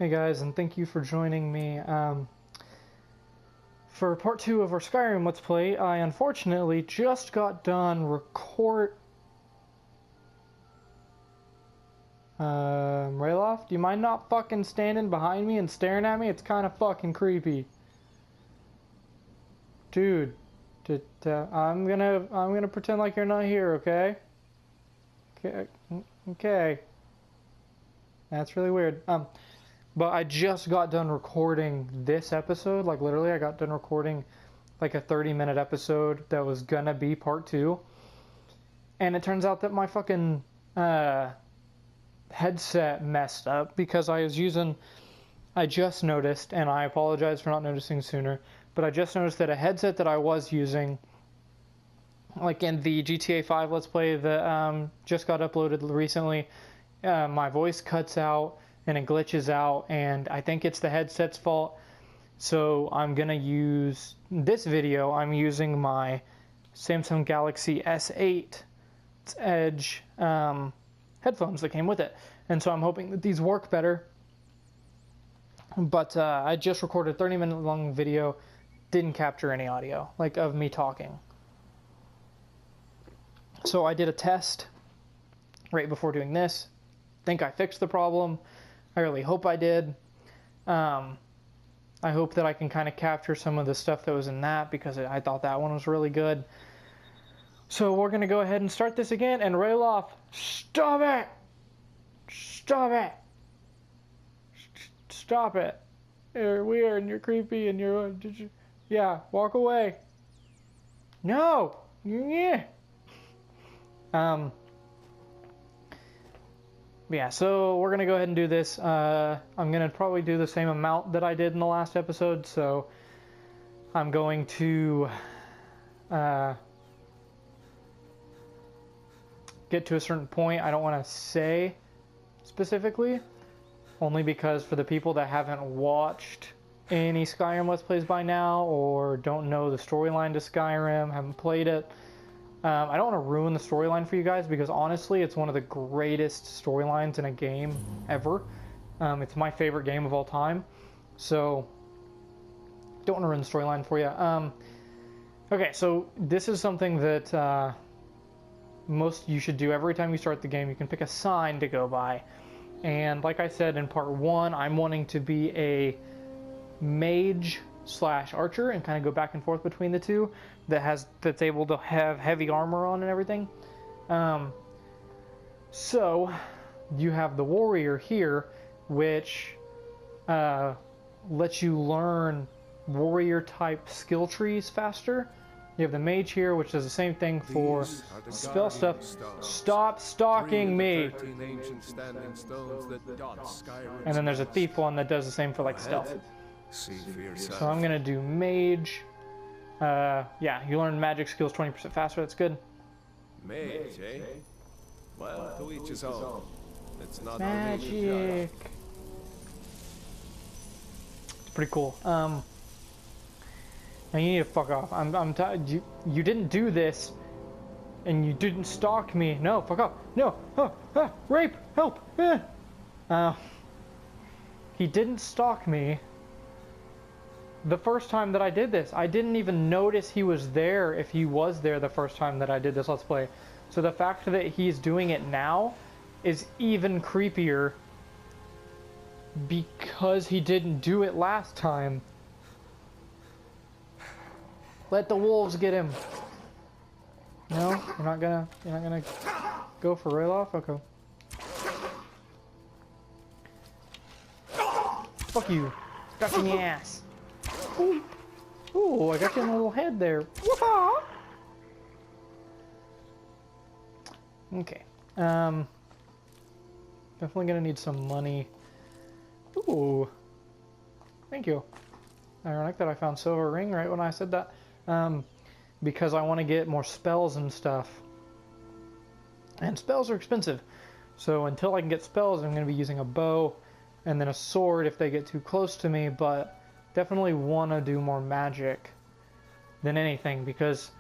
Hey guys, and thank you for joining me. For part 2 of our Skyrim Let's Play, I unfortunately just got done Rayloff, do you mind not fucking standing behind me and staring at me? It's kind of fucking creepy. Dude, I'm gonna pretend like you're not here, okay? Okay. That's really weird. But I just got done recording this episode. Like, literally, I got done recording, like, a 30-minute episode that was gonna be part 2. And it turns out that my fucking, headset messed up because I just noticed, and I apologize for not noticing sooner, but I just noticed that a headset that I was using, like in the GTA 5 Let's Play that just got uploaded recently, my voice cuts out and it glitches out, and I think it's the headset's fault. So I'm gonna use this video. I'm using my Samsung Galaxy S8 Edge headphones that came with it, and so I'm hoping that these work better. But I just recorded a 30-minute long video, didn't capture any audio, like, of me talking. So I did a test right before doing this. Think I fixed the problem. I really hope I did. I hope that I can kind of capture some of the stuff that was in that, because I thought that one was really good. So we're going to go ahead and start this again. And Rayloff, stop it! Stop it! Stop it! You're weird and you're creepy and you're... Yeah, walk away. No! Yeah. Yeah, so we're going to go ahead and do this. I'm going to probably do the same amount that I did in the last episode, so I'm going to get to a certain point. I don't want to say specifically, only because for the people that haven't watched any Skyrim Let's Plays by now, or don't know the storyline to Skyrim, haven't played it, I don't want to ruin the storyline for you guys, because honestly, it's one of the greatest storylines in a game ever. It's my favorite game of all time, so don't want to ruin the storyline for you. Okay, so this is something that you should do every time you start the game. You can pick a sign to go by, and like I said in part 1, I'm wanting to be a mage / archer and kind of go back and forth between the two, that's able to have heavy armor on and everything. So you have the warrior here, which lets you learn warrior type skill trees faster. You have the mage here, which does the same thing for spell stuff. Stop stalking me! And then there's a thief one that does the same for, like, stealth. So I'm gonna do mage. Yeah, you learn magic skills 20% faster. That's good. Mage, eh? Well, to each his own. It's not magic. It's pretty cool. Now you need to fuck off. I'm tired. You didn't do this, and you didn't stalk me. No, fuck off. No. Rape. Help. He didn't stalk me. The first time that I did this, I didn't even notice he was there if he was there the first time that I did this Let's Play. So the fact that he's doing it now is even creepier, because he didn't do it last time. Let the wolves get him. No, you're not gonna go for Rayloff? Okay. Fuck you. Got you in the ass. Ooh, I got you in a little head there. Woo-ha! Okay. Definitely gonna need some money. Ooh. Thank you. Ironic that I found silver ring right when I said that. Because I want to get more spells and stuff. And spells are expensive. So until I can get spells, I'm going to be using a bow and then a sword if they get too close to me, but definitely want to do more magic than anything, because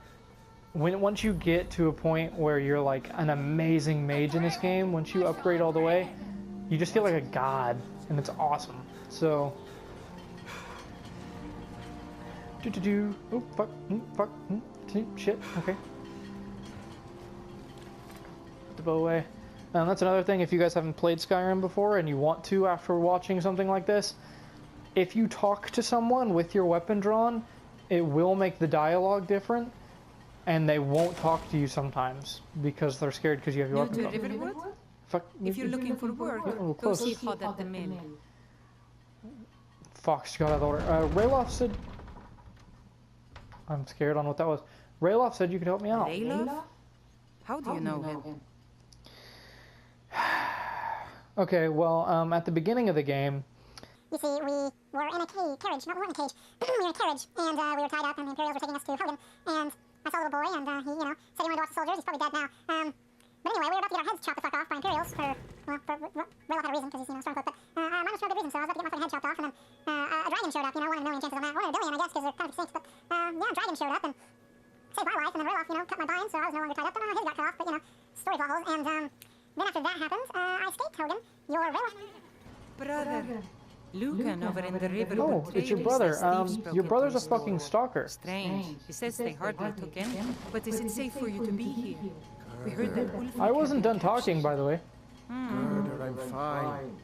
once you get to a point where you're like an amazing mage in this game, once you upgrade all the way, you just feel like a god, and it's awesome. So, oh fuck, fuck, shit. Okay, put the bow away. That's another thing. If you guys haven't played Skyrim before and you want to after watching something like this, if you talk to someone with your weapon drawn, it will make the dialogue different. And they won't talk to you sometimes because they're scared because you have your weapon drawn. Fuck. If you're looking for work, go see Hod at the mill. Fuck, she got out of order. Rayloff said... I'm scared on what that was. Rayloff said you could help me out. Rayloff? How do you know him? Okay, well, at the beginning of the game... You see, we were in a carriage. No, we weren't in a cage. We were in a carriage, and we were tied up, and the Imperials were taking us to Hogan. And I saw a little boy, and he, you know, said he wanted to watch the soldiers. He's probably dead now. But anyway, we were about to get our heads chopped the fuck off by Imperials for Rayloff had a reason, because he's, you know, Stormcloak. But mine was for a good reason, so I was about to get my fucking head chopped off, and then a dragon showed up, you know, 1 in a million chances on that. 1 in a billion, I guess, because they're kind of extinct. But yeah, a dragon showed up and saved my life, and then Rayloff, you know, cut my bind, so I was no longer tied up, but my head got cut off. But, you know, story plot holes. And then after that happened, I escaped Hogan. Your Rayloff... Brother. Lucan over in the river. Oh, it's your brother. Your brother's a fucking stalker. Strange. He says they hardly took in. But is it safe for you to be here? We heard that Ulf... I wasn't done talking, by the way. Gerder, I'm fine.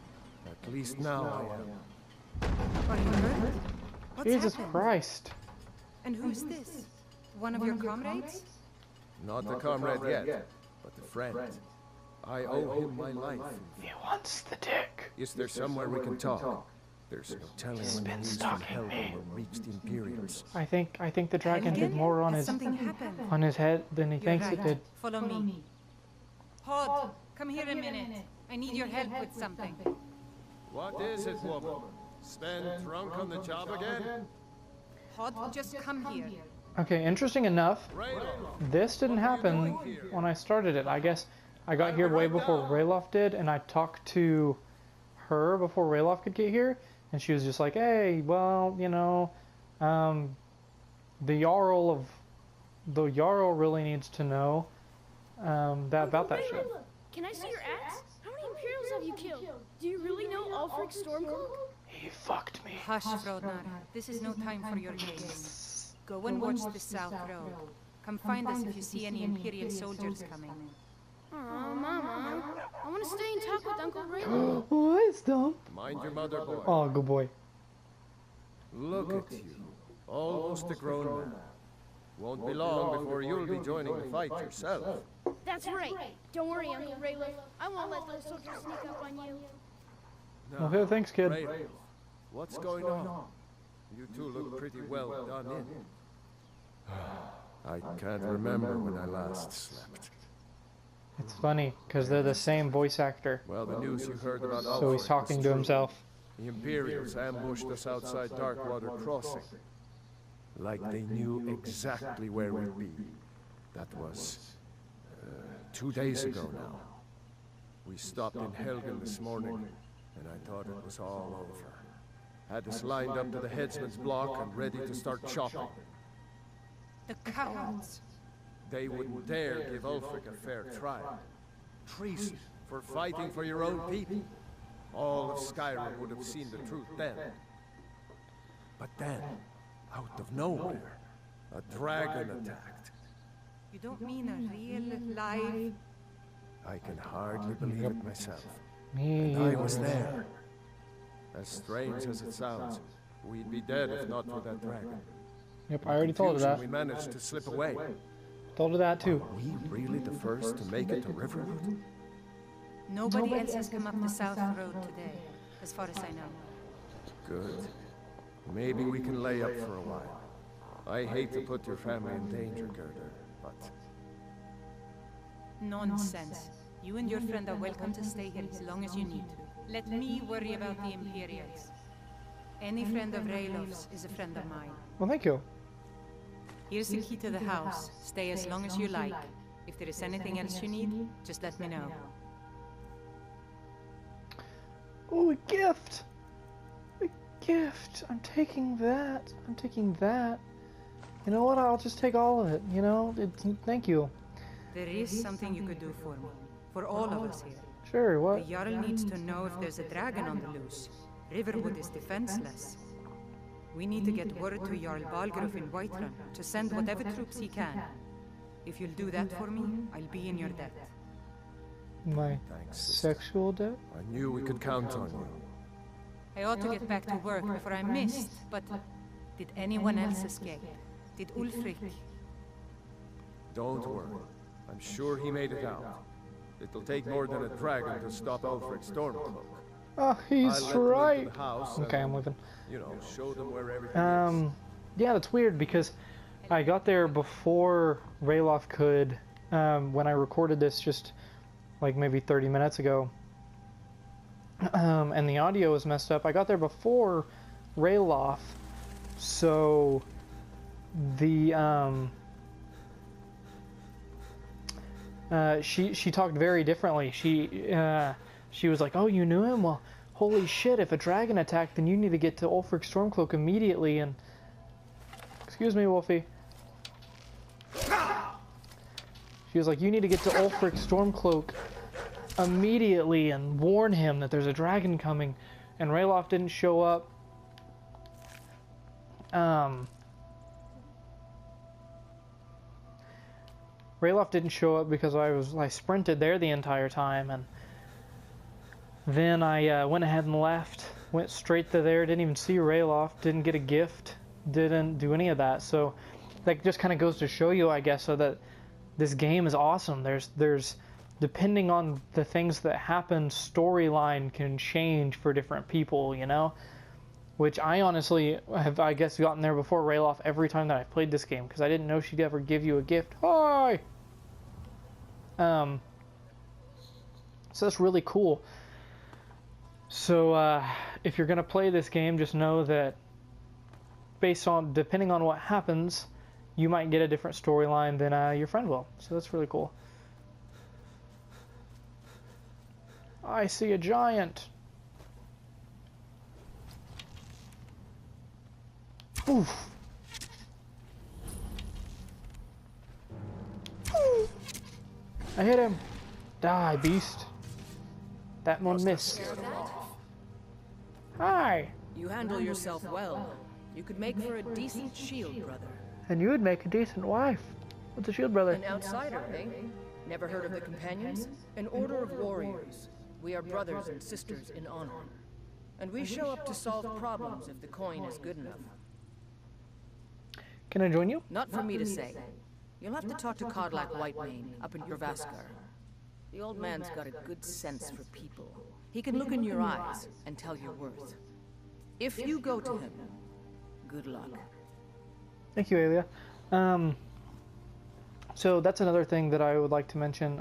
At least now I am. Are you hurt? What's Jesus happened? Christ. And who's this? One of your comrades? Not the comrade yet, but the friend. I owe him my life. He wants the dick. Is there somewhere we can talk? There's no telling when the news from Helgen will reach the Imperials. I think the dragon did Helgen? more on Has his something happened? head than he You're thinks right. it did. Follow me. Hod, come here a minute. I need your help with something. What is it, woman? Sven drunk on the job again? Hod, just come here. Okay, interesting enough, Rayloff, this didn't happen when I started it. I guess I got here way before Rayloff did, and I talked to her before Rayloff could get here, and she was just like, hey, well, you know, the Jarl really needs to know about that shit. Can I see your axe? How many Imperials have you killed? Do you really know Ulfric's Stormcloak? He fucked me. Hush, Frodnar. This is no time for your games. Go and watch the South Road. Come find us if you see any Imperial soldiers coming. Aw, Mama. I want to stay and talk with Uncle Raylan. What, Stump? mind your mother, boy. Oh, good boy. Look at you, almost a grown man. Won't be long before you'll be joining the fight yourself. That's right. Don't worry, Uncle Raylan. I won't let those soldiers sneak up on you. Okay, thanks, kid. Rayloff, what's going on? You two look pretty well done in. I can't remember when I last slept. It's funny, because they're the same voice actor. Well, the news you heard about So he's Ulfric talking was to true. himself. The Imperials ambushed us outside Darkwater Crossing. Like they knew exactly where we'd be. That was 2 days ago now. We stopped in Helgen this morning, and I thought it was all over. Had us lined up to the headsman's block and ready to start chopping. The cowards. They wouldn't dare give Ulfric a fair trial. Treason for fighting for your own people. All of Skyrim would have seen the truth then. But then, out of nowhere, a dragon attacked. You don't mean a real, live... I can hardly believe it myself. Me And I either. was there. As strange as it sounds, we'd be dead if not for that dragon. Yep, I already told her that. We managed to slip away. Told her that too. Are we really the first to make it to Riverwood? Nobody else has come up the South Road today, as far as I know. Good. Maybe we can lay up for a while. I hate to put your family in danger, Gerder, but... Nonsense. You and your friend are welcome to stay here as long as you need to. Let me worry about the Imperials. Any friend of Rayloff's is a friend of mine. Well, thank you. Here's the key to the house. Stay as long as you like. If there is anything else you need, just let me know. Oh, a gift! A gift! I'm taking that. I'm taking that. You know what? I'll just take all of it, you know? Thank you. There is something you could do for me. For all of us here. Sure, The what? Jarl needs to know if there's a dragon on the loose. Riverwood is defenseless. We need to get word to Jarl Balgruuf in Whiterun to send whatever troops he can. If you'll do that for me, I'll be in your debt. My Thanks, sister. sexual debt? I knew we could count on you. I ought to get back to work before I missed, but did anyone else escape? Did Ulfric? Don't worry. I'm sure he made it out. It'll take more than a dragon to stop Ulfric's Stormcloak. Oh, he's I'll let them right. into the house Okay, and, I'm leaving. you know, show them where everything is. Yeah, that's weird because I got there before Rayloff could, when I recorded this just like maybe 30 minutes ago. And the audio was messed up. I got there before Rayloff, so the, she talked very differently. She was like, "Oh, you knew him? Well, holy shit, if a dragon attacked, then you need to get to Ulfric Stormcloak immediately," and... Excuse me, Wolfie. She was like, "You need to get to Ulfric Stormcloak immediately and warn him that there's a dragon coming," and Rayloff didn't show up. Rayloff didn't show up because I sprinted there the entire time, and then I went ahead and left, went straight to there, didn't even see Rayloff, didn't get a gift, didn't do any of that. So that just kind of goes to show you, I guess, so that this game is awesome. There's depending on the things that happen, storyline can change for different people, you know? Which I honestly have, I guess, gotten there before Rayloff every time that I've played this game, because I didn't know she'd ever give you a gift. Hi! So that's really cool. So, if you're gonna play this game, just know that depending on what happens, you might get a different storyline than your friend will. So that's really cool. I see a giant. Oof. I hit him. Die, beast. That one missed. Hi. You handle yourself well. You could make for a decent shield, brother. And you would make a decent wife. What's a shield, brother? An outsider, eh? Never heard of the Companions? An order of warriors. We are brothers and sisters in honor. And we show up to solve problems if the coin is good enough. Can I join you? Not for me to say. You'll have to talk to Kodlak Whitemane up in Jorvaskar. The old man's got a good sense for people. He can look in your eyes and tell your worth. If you go to him, good luck. Thank you, Alia. So that's another thing that I would like to mention.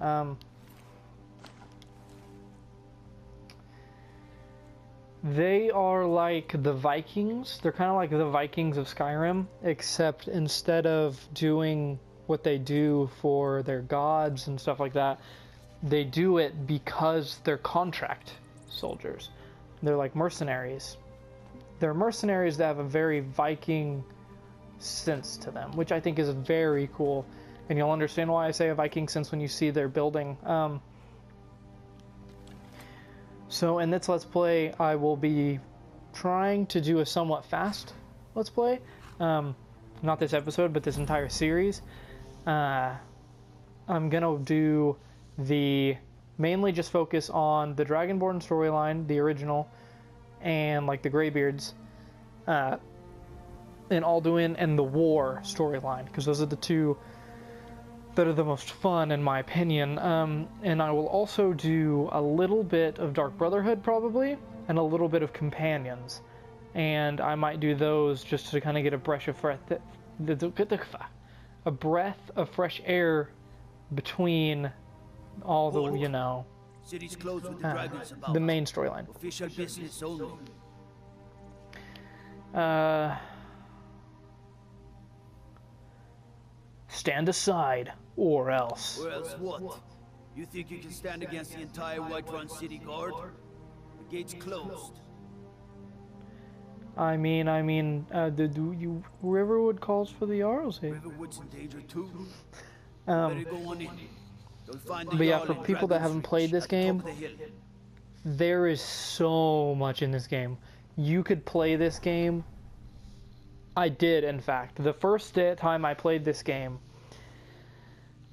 They are like the Vikings. They're kind of like the Vikings of Skyrim, except instead of doing what they do for their gods and stuff like that, they do it because they're contract soldiers. They're like mercenaries. They're mercenaries that have a very Viking sense to them, which I think is very cool. And you'll understand why I say a Viking sense when you see their building. So in this Let's Play, I will be trying to do a somewhat fast Let's Play. Not this episode, but this entire series. I'm gonna do mainly just focus on the Dragonborn storyline, the original, and like the Greybeards. And Alduin and the War storyline, because those are the two that are the most fun in my opinion. And I will also do a little bit of Dark Brotherhood probably, and a little bit of Companions. And I might do those just to kind of get a breath of fresh air between all the, you know, City's closed with the dragons about. the main storyline. Official business only. Stand aside, or else. Or else what? You think you can stand against the entire Whiterun city guard? The gate's closed. I mean, Riverwood calls for the Jarls here. Riverwood's in danger too. Um, Better go on in. You'll find the But yeah, Jarl for in people that Dragon's haven't Reach played this at the top game, of the hill. there is so much in this game. You could play this game. I did, in fact. The first time I played this game,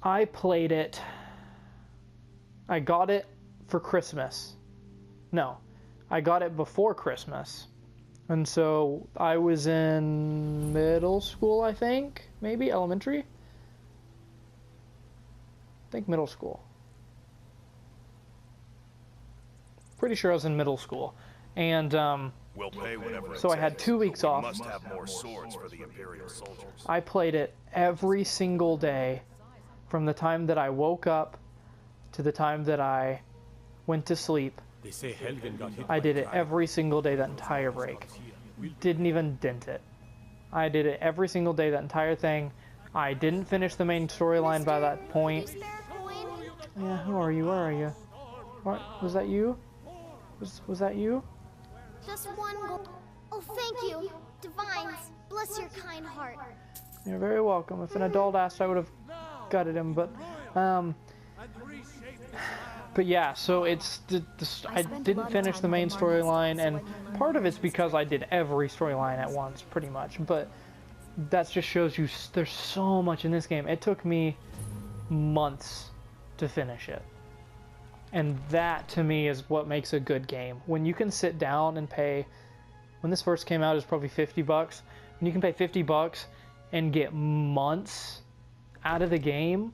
I played it. I got it for Christmas. No, I got it before Christmas. And so I was in middle school, I think. Maybe elementary? I think middle school. Pretty sure I was in middle school. And We'll pay whatever it so I had takes, 2 weeks but we off. must have more swords for the Imperial soldiers. I played it every single day from the time that I woke up to the time that I went to sleep. They say Helgen got hit I by did a it dragon. every single day that entire break. Didn't even dent it. I did it every single day that entire thing. I didn't finish the main storyline by that point. Yeah, who are you? Where are you? What? Was that you? Was that you? Just one gold. Oh, thank you. Divines, bless your kind heart. You're very welcome. If an adult asked, I would have gutted him, but yeah, so it's I didn't finish the main storyline, and part of it's because I did every storyline at once, pretty much. But that just shows you there's so much in this game. It took me months to finish it, and that to me is what makes a good game. When you can sit down and pay. When this first came out, it was probably $50. When you can pay $50 and get months out of the game,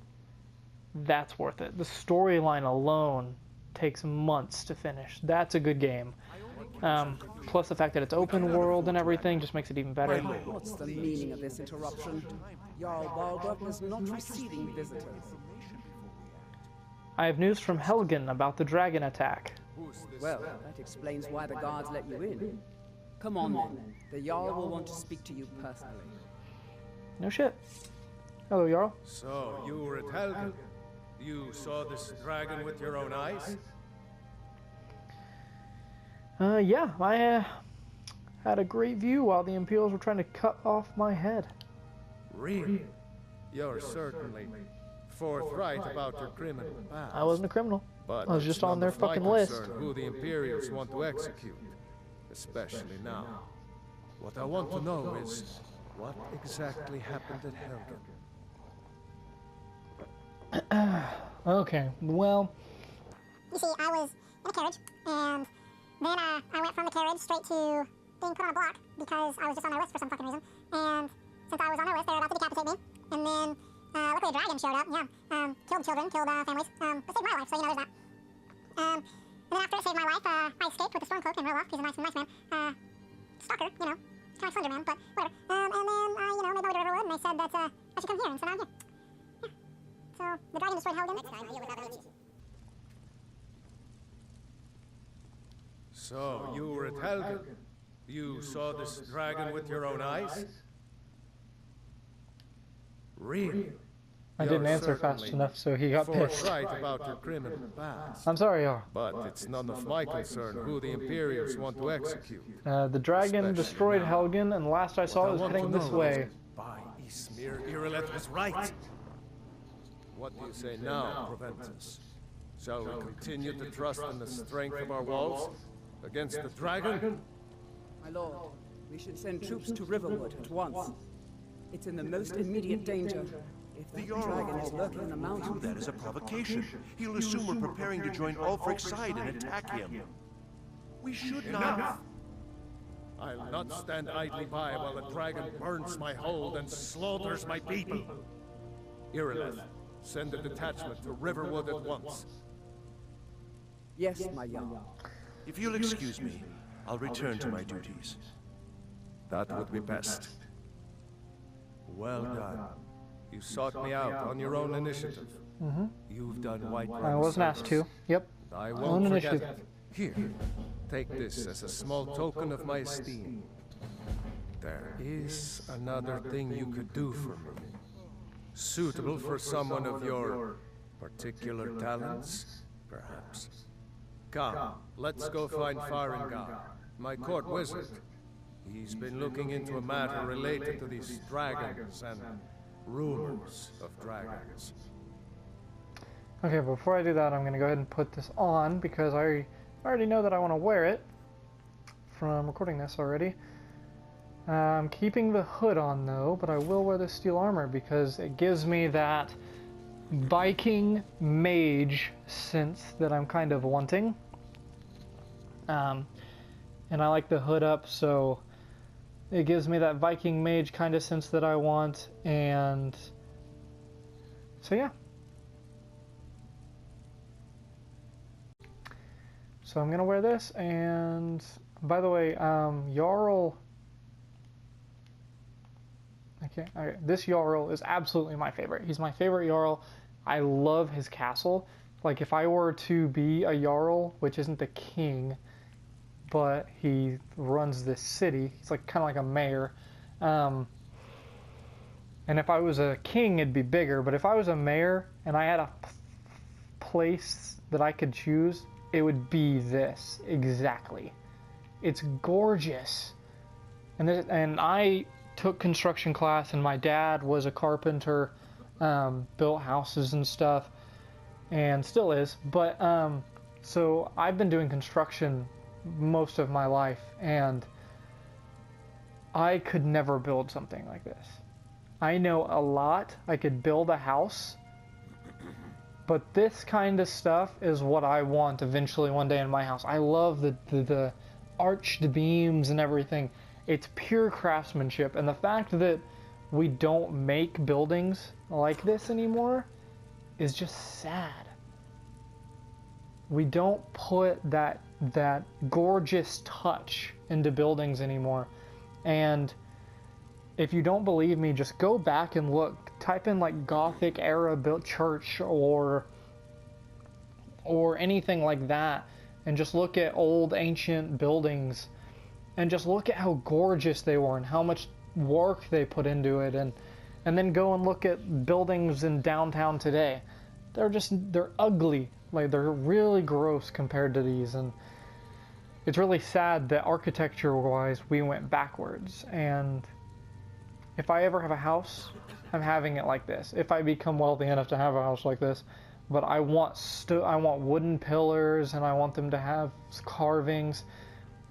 that's worth it. The storyline alone takes months to finish. That's a good game. Plus the fact that it's open world and everything just makes it even better. What's the meaning of this interruption? Jarl Balgruuf is not receiving visitors. I have news from Helgen about the dragon attack. Well, that explains why the guards let you in. Come on then. The Jarl will want to speak to you personally. No shit. Hello, Jarl. So, you were at Helgen. You saw this dragon with your own eyes? Yeah, I had a great view while the Imperials were trying to cut off my head. Really? You're certainly forthright about your criminal past. I wasn't a criminal. But I was just on their it's none of fucking my list. concern who the Imperials want to execute, especially now. What I want to know is what exactly happened at Helgen. Okay, well, You see, I was in a carriage, and then I went from the carriage straight to being put on a block because I was just on their list for some fucking reason. And since I was on their list, they were about to decapitate me. And then, luckily a dragon showed up, yeah. Killed children, killed families. But saved my life, so you know there's that. And then after it saved my life, I escaped with the Stormcloak and Roloff. He's a nice man. Stalker, you know. Kind of Slenderman, but whatever. And then I, made my way to Riverwood, and they said that I should come here, and so now I'm here. Yeah. So, the dragon destroyed Helgen. Next time, I deal with Avalanche. So, you were at Helgen. You saw this dragon with your own eyes? Really? I didn't answer fast enough, so he got pissed. Forthright about your criminal past. I'm sorry, Jarl. But it's none of my concern who the Imperials want to execute. The dragon destroyed Helgen, and last I saw it was heading this way. By Ismir, Irileth was right. What do you say now, Proventus? Shall we continue to trust in the strength of our walls against the dragon? My lord, we should send troops to Riverwood at once. It's in the most immediate danger. If the dragon is lurking in the mountain, That is a provocation. He'll assume we're preparing to join Ulfric's side and attack him. We should not. I'll not stand idly by while the dragon burns my hold and slaughters my people. Irileth, send a detachment to Riverwood at once. yes, my Jarl. If you'll excuse me, I'll return to my duties. That would be best. Well done. You sought me out on your own initiative. You've done Whiterun I wasn't asked to. Yep. I Own won't forget initiative. it. Here, take this as a small token of my esteem. There is another thing you could do for me. Suitable for someone of your particular talents, perhaps. Come, let's go find Farengar, my court wizard. He's been looking into a matter related to these dragons and rumors of dragons. Okay, before I do that, I'm going to go ahead and put this on because I already know that I want to wear it from recording this already. I'm keeping the hood on though, but I will wear the steel armor because it gives me that Viking mage sense that I'm kind of wanting. And I like the hood up, so it gives me that Viking mage kind of sense that I want, and so yeah. So I'm gonna wear this, and by the way, Jarl. Okay, this Jarl is absolutely my favorite. He's my favorite Jarl. I love his castle. Like, if I were to be a Jarl, which isn't the king, but he runs this city, he's like kind of like a mayor. And if I was a king, it'd be bigger. But if I was a mayor and I had a place that I could choose, it would be this exactly. It's gorgeous, and I took construction class, and my dad was a carpenter, built houses and stuff, and still is. But so I've been doing construction most of my life, and I could never build something like this. I know a lot. I could build a house. But this kind of stuff is what I want eventually one day in my house. I love the arched beams and everything. It's pure craftsmanship. And the fact that we don't make buildings like this anymore is just sad. We don't put that gorgeous touch into buildings anymore. And if you don't believe me, just go back and look. Type in like Gothic era built church or anything like that, and just look at old ancient buildings and just look at how gorgeous they were and how much work they put into it, and then go and look at buildings in downtown today. They're ugly. Like, they're really gross compared to these, and it's really sad that architecture wise we went backwards. And if I ever have a house, I'm having it like this. If I become wealthy enough to have a house like this, but I want wooden pillars, and I want them to have carvings,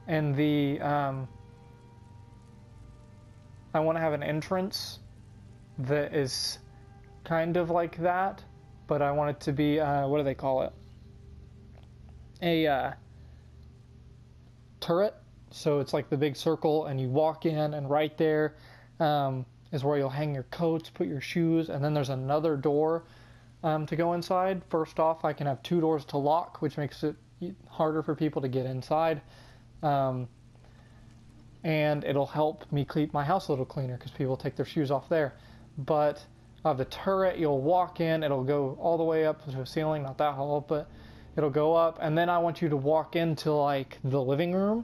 and I want to have an entrance that is kind of like that, but I want it to be what do they call it? A turret. So it's like the big circle, and you walk in, and right there is where you'll hang your coats, put your shoes, and then there's another door to go inside. First off, I can have 2 doors to lock, which makes it harder for people to get inside. And it'll help me keep my house a little cleaner because people take their shoes off there. But the turret, you'll walk in, it'll go all the way up to the ceiling, not that high, but it'll go up, and then I want you to walk into like the living room.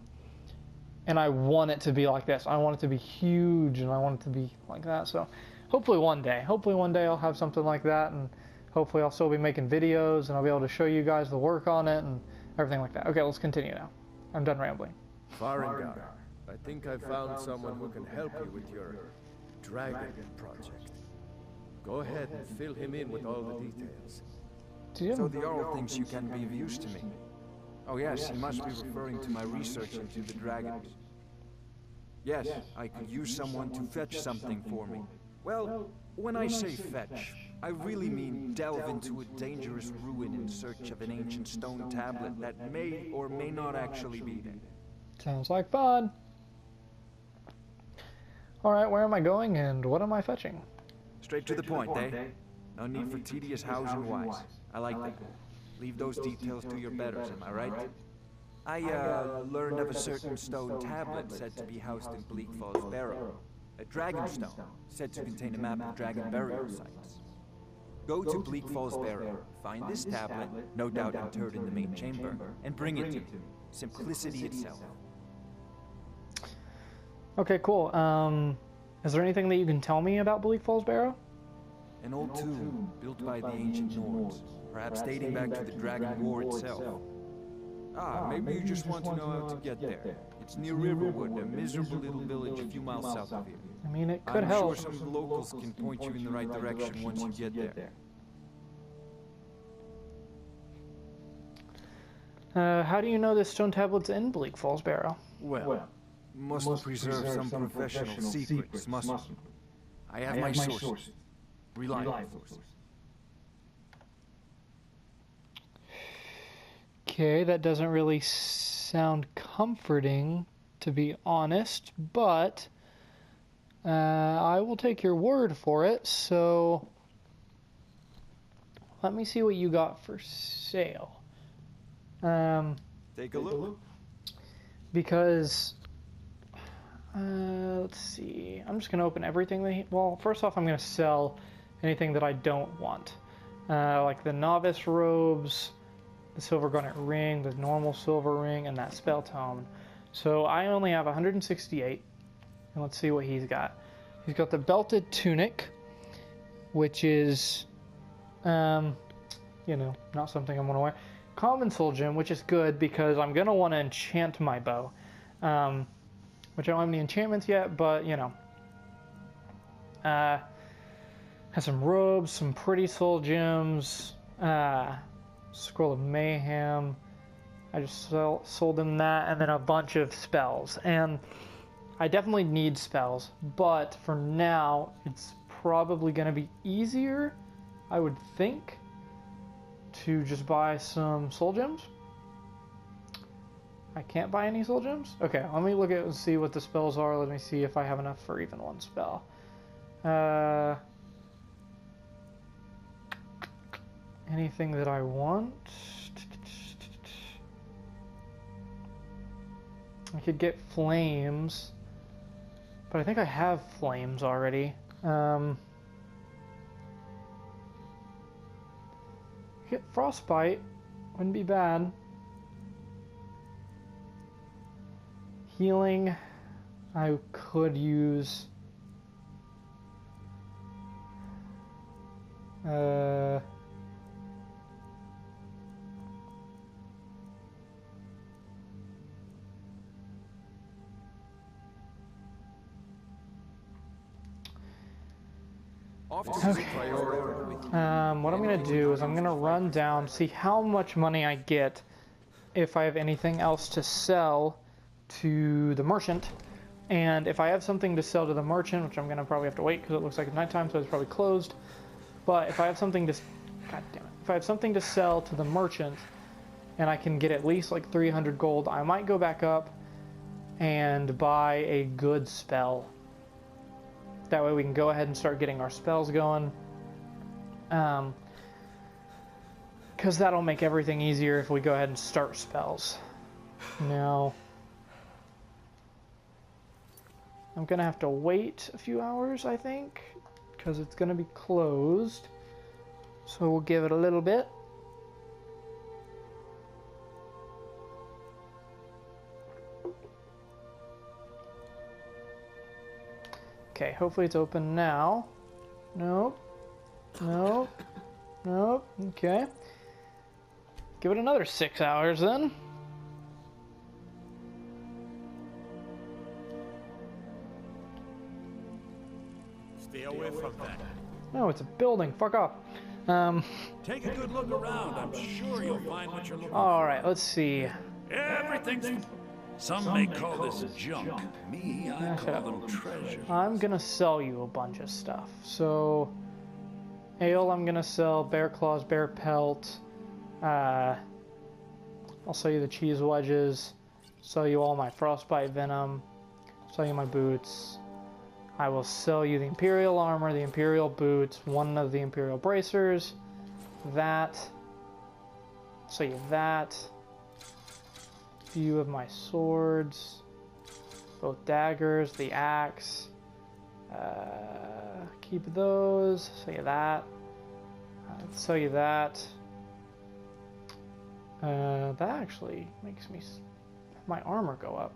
And I want it to be like this. I want it to be huge, and I want it to be like that. So hopefully one day I'll have something like that, and hopefully I'll still be making videos, and I'll be able to show you guys the work on it and everything like that. Okay, let's continue now. I'm done rambling. Farengar, I think I found someone who can help you with your dragon project. Go ahead and fill him in with all the details. So the Jarl thinks you can be of use to me. Oh yes, he must be referring to my research into the dragons. Yes, I could use someone to fetch something for me. Well, when I say fetch, I really mean delve into a dangerous ruin in search of an ancient stone tablet that may or may not actually be there. Sounds like fun. Alright, where am I going and what am I fetching? Straight to the point, eh? No need for tedious hows and whys. I like that. Leave those details to your betters, am I right? I learned of a certain stone tablet said to be housed in Bleak Falls Barrow. A dragon stone, said to contain a map of dragon burial sites. Go to Bleak Falls Barrow, find this tablet, no doubt interred in the main chamber, and bring it to me. Simplicity itself. Okay, cool. Is there anything that you can tell me about Bleak Falls Barrow? An old tomb built by the ancient Nords, perhaps dating back to the Dragon War itself. Ah, maybe you just want to know how to get there. It's near Riverwood, a miserable little village a few miles south of here. I mean, it could I'm help. sure some of the locals can point you in the right direction once you get there. How do you know this stone tablet's in Bleak Falls Barrow? Well, must preserve some professional secrets, mustn't. I have my sources. Reliable sources. Okay, that doesn't really sound comforting, to be honest, but I will take your word for it, so let me see what you got for sale. Take a look. Because, let's see, I'm just going to open everything. Well, first off, I'm going to sell anything that I don't want. Like the novice robes, the silver garnet ring, the normal silver ring, and that spell tome. So I only have 168, and let's see what he's got. He's got the belted tunic, which is, you know, not something I'm going to wear. Common soul gem, which is good because I'm going to want to enchant my bow. Which I don't have any enchantments yet, but, you know. Has some robes, some pretty soul gems, Scroll of Mayhem. I just sold him that, and then a bunch of spells. And I definitely need spells, but for now, it's probably going to be easier, I would think, to just buy some soul gems. I can't buy any soul gems? Okay, let me look at and see what the spells are. Let me see if I have enough for even one spell. Anything that I want? I could get flames, but I think I have flames already. Get frostbite, wouldn't be bad. Healing, I could use. Okay. What I'm going to do is I'm going to run down, see how much money I get if I have anything else to sell to the merchant. And if I have something to sell to the merchant, which I'm going to probably have to wait because it looks like it's nighttime, so it's probably closed. But if I have something to... God damn it. If I have something to sell to the merchant and I can get at least like 300 gold, I might go back up and buy a good spell. That way we can go ahead and start getting our spells going. Because that'll make everything easier if we go ahead and start spells. Now, I'm going to have to wait a few hours, I think, because it's going to be closed. So we'll give it a little bit. Okay, hopefully it's open now. Nope. Nope. Nope. Okay. Give it another 6 hours then. Stay away from that. No, it's a building. Fuck off. Take a good look around. I'm sure you'll find what you're looking for. Alright, let's see. Everything's... Some may call this junk. Me, I call them treasure. I'm gonna sell you a bunch of stuff. So, ale I'm gonna sell, bear claws, bear pelt. I'll sell you the cheese wedges. Sell you all my frostbite venom. Sell you my boots. I will sell you the imperial armor, the imperial boots, one of the imperial bracers. That. Sell you that. Few of my swords, both daggers, the axe, keep those, sell you that, sell you that, that actually makes me, my armor go up.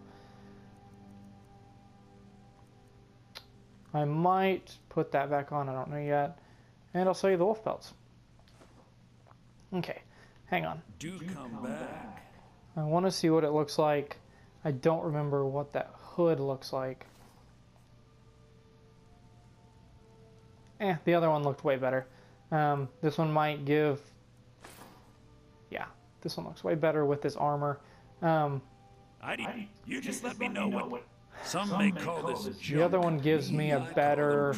I might put that back on, I don't know yet, and I'll sell you the wolf pelts. Okay, hang on. Do come back. I want to see what it looks like. I don't remember what that hood looks like. The other one looked way better. This one might give... Yeah, This one looks way better with this armor. You just let me know what. Some may call this junk. The other one gives me a better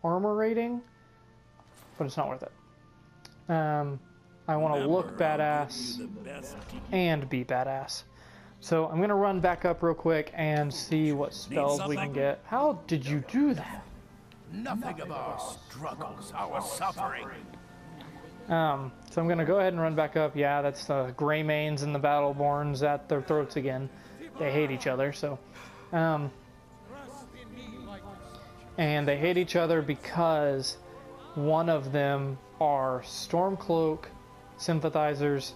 armor rating, but it's not worth it. I want to look badass and be badass. So I'm going to run back up real quick and see what spells we can get. How did you do that? Nothing of our struggles, our suffering. So I'm going to go ahead and run back up. Yeah, that's the Greymanes and the Battleborns at their throats again. They hate each other, so... and they hate each other because one of them are Stormcloak sympathizers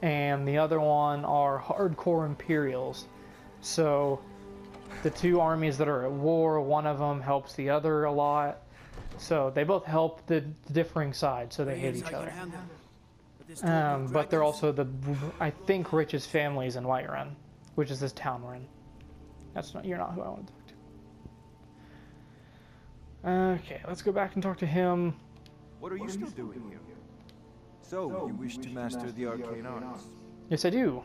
and the other one are hardcore Imperials. So the two armies that are at war, one of them helps the other a lot. So they both help the differing sides, so they hate each other. But they're also the, I think, richest families in Whiterun, which is this town we're in. That's not, you're not who I want to talk to. Okay, let's go back and talk to him. What are you still doing here? So, you wish to master the arcane arts? Yes, I do.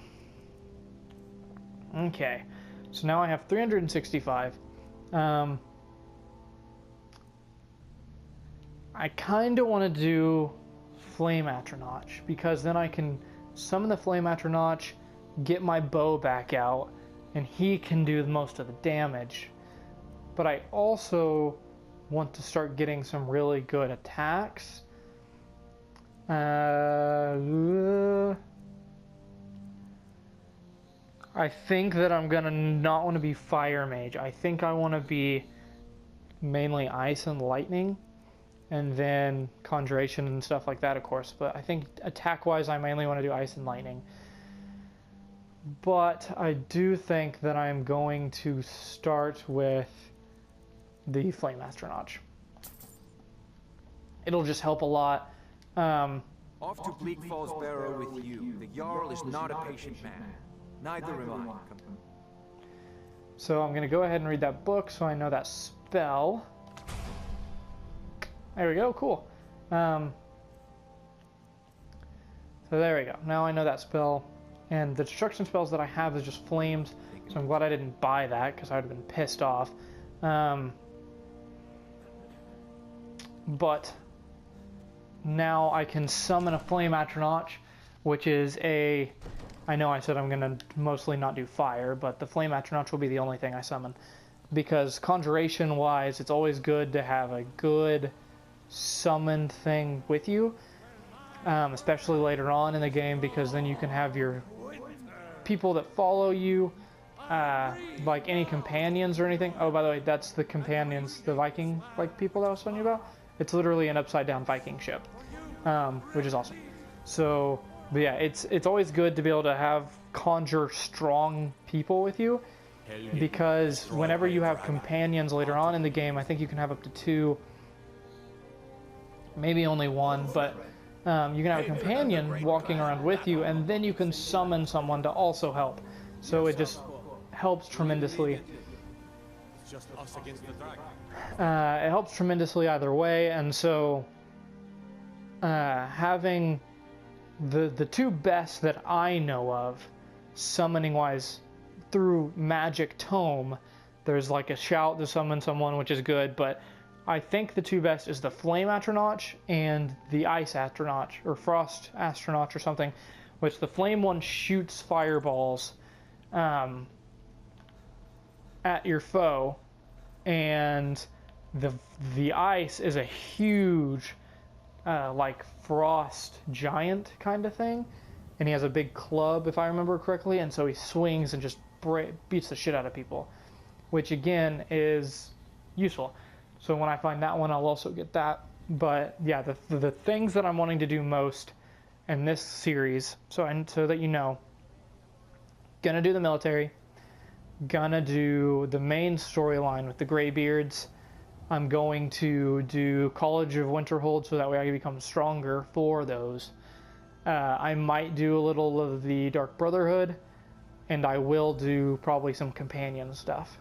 Okay, so now I have 365. I kind of want to do Flame Atronach, because then I can summon the Flame Atronach, get my bow back out, and he can do most of the damage. But I also want to start getting some really good attacks. I think that I'm gonna not want to be Fire Mage. I think I want to be mainly Ice and Lightning, and then Conjuration and stuff like that, of course. But I think attack-wise, I mainly want to do Ice and Lightning. But I do think that I'm going to start with the Flame Atronach. It'll just help a lot. Off to Bleak Falls Barrow with you. The Jarl is not a patient man. Neither am I. So I'm going to go ahead and read that book so I know that spell. There we go, cool. So there we go. Now I know that spell. And the destruction spells that I have is just flames. So I'm glad I didn't buy that, because I would have been pissed off. But now I can summon a Flame Atronach, which is a... I know I said I'm going to mostly not do fire, but the Flame Atronach will be the only thing I summon. Because conjuration-wise, it's always good to have a good summoned thing with you. Especially later on in the game, because then you can have your people that follow you, like any companions or anything. Oh, by the way, that's the companions, the Viking people that I was telling you about. It's literally an upside-down Viking ship, which is awesome. So, but yeah, it's always good to be able to have conjure strong people with you, because whenever you have companions later on in the game, I think you can have up to 2, maybe only 1, but you can have a companion walking around with you, and then you can summon someone to also help. So it just helps tremendously. It's just us against the dragon. It helps tremendously either way, and so having the two best that I know of, summoning-wise, through Magic Tome, there's like a shout to summon someone, which is good, but I think the two best is the Flame Atronach and the Ice Atronach, or Frost Atronach or something, which the Flame one shoots fireballs at your foe, and the Ice is a huge, like, frost giant kind of thing, and he has a big club, if I remember correctly, and so he swings and just beats the shit out of people, which again is useful. So when I find that one, I'll also get that. But yeah, the things that I'm wanting to do most in this series, so that you know, gonna do the military, gonna do the main storyline with the Greybeards. I'm going to do College of Winterhold, so that way I can become stronger for those. I might do a little of the Dark Brotherhood, and I will do probably some companion stuff.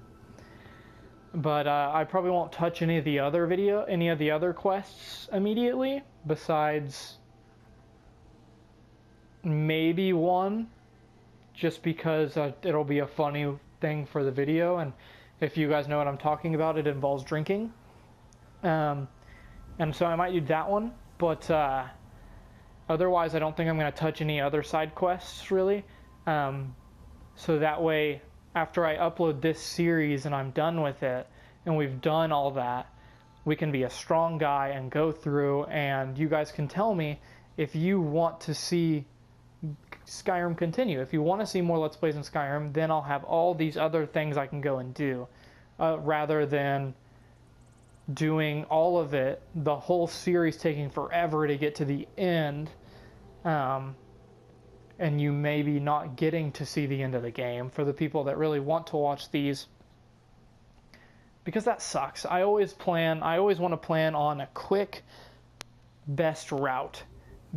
But I probably won't touch any of the other quests immediately, besides maybe one, just because it'll be a funny thing for the video, and if you guys know what I'm talking about, it involves drinking. And so I might do that one, but otherwise I don't think I'm going to touch any other side quests, really. So that way, after I upload this series and I'm done with it, and we've done all that, we can be a strong guy and go through, and you guys can tell me if you want to see Skyrim continue. If you want to see more Let's Plays in Skyrim, then I'll have all these other things I can go and do, rather than doing all of it, the whole series taking forever to get to the end, and you maybe not getting to see the end of the game for the people that really want to watch these, because that sucks. I always want to plan on a quick best route,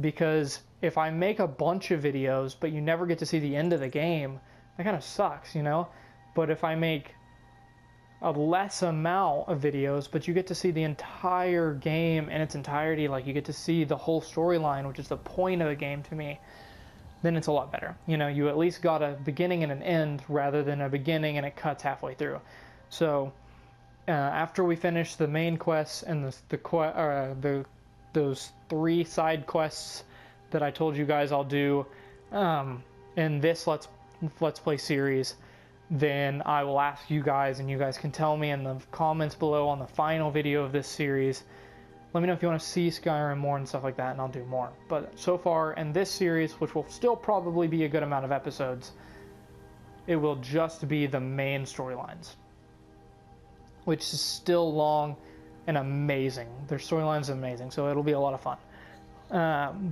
because if I make a bunch of videos but you never get to see the end of the game, that kind of sucks, you know? But if I make a less amount of videos but you get to see the entire game in its entirety, like you get to see the whole storyline, which is the point of the game to me, then it's a lot better. You know, you at least got a beginning and an end rather than a beginning and it cuts halfway through. So after we finish the main quests and those 3 side quests that I told you guys I'll do in this Let's Play series, then I will ask you guys, and you guys can tell me in the comments below on the final video of this series. Let me know if you want to see Skyrim more and stuff like that, and I'll do more. But so far in this series, which will still probably be a good amount of episodes, it will just be the main storylines, which is still long and amazing. Their storyline's amazing, so it'll be a lot of fun.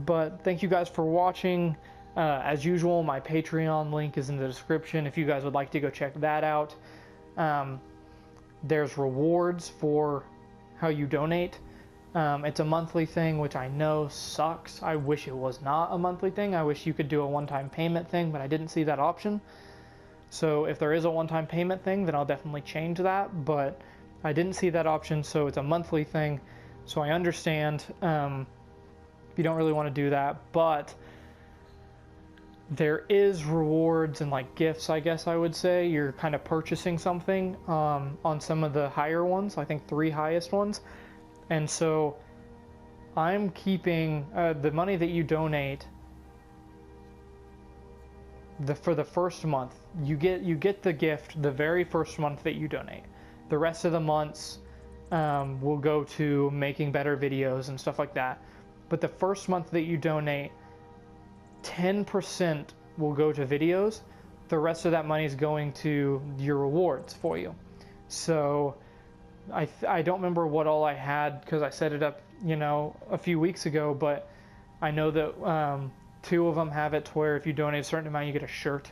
But thank you guys for watching. As usual, my Patreon link is in the description if you guys would like to go check that out. There's rewards for how you donate. It's a monthly thing, which I know sucks. I wish it was not a monthly thing. I wish you could do a one-time payment thing, but I didn't see that option. So if there is a one-time payment thing, then I'll definitely change that, but I didn't see that option, so it's a monthly thing. So I understand if you don't really want to do that, but there is rewards and like gifts, I guess I would say. You're kind of purchasing something on some of the higher ones, I think 3 highest ones. And so I'm keeping the money that you donate for the first month. You get the gift the very first month that you donate. The rest of the months will go to making better videos and stuff like that. But the first month that you donate, 10% will go to videos. The rest of that money is going to your rewards for you. So I don't remember what all I had because I set it up, you know, a few weeks ago, but I know that 2 of them have it to where if you donate a certain amount, you get a shirt.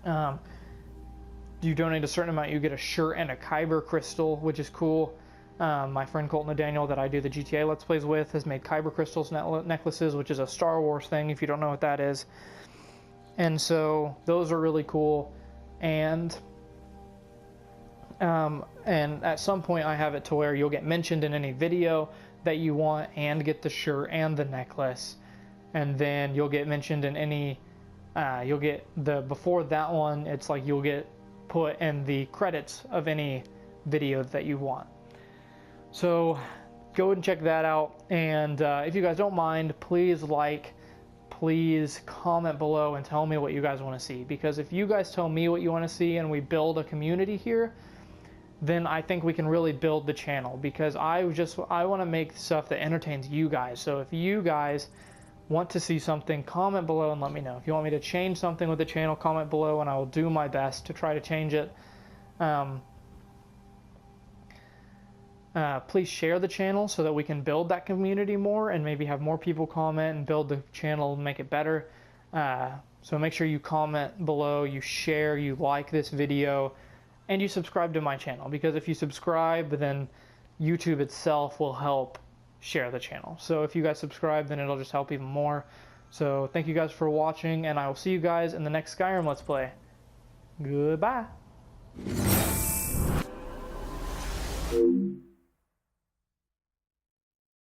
You donate a certain amount, you get a shirt and a Kyber crystal, which is cool. My friend Colton O'Daniel that I do the GTA Let's Plays with has made Kyber crystals necklaces, which is a Star Wars thing, if you don't know what that is. And so those are really cool. And at some point I have it to where you'll get mentioned in any video that you want and get the shirt and the necklace. And then you'll get mentioned in any, you'll get before that one, it's like you'll get put in the credits of any video that you want. So go and check that out, and if you guys don't mind, please comment below and tell me what you guys want to see, because if you guys tell me what you want to see and we build a community here, then I think we can really build the channel, because I want to make stuff that entertains you guys. So if you guys want to see something, comment below and let me know. If you want me to change something with the channel, comment below and I will do my best to try to change it. Please share the channel so that we can build that community more and maybe have more people comment and build the channel and make it better. So make sure you comment below, you share, you like this video, and you subscribe to my channel, because if you subscribe, then YouTube itself will help share the channel. So if you guys subscribe, then it'll just help even more. So thank you guys for watching, and I will see you guys in the next Skyrim Let's Play. Goodbye.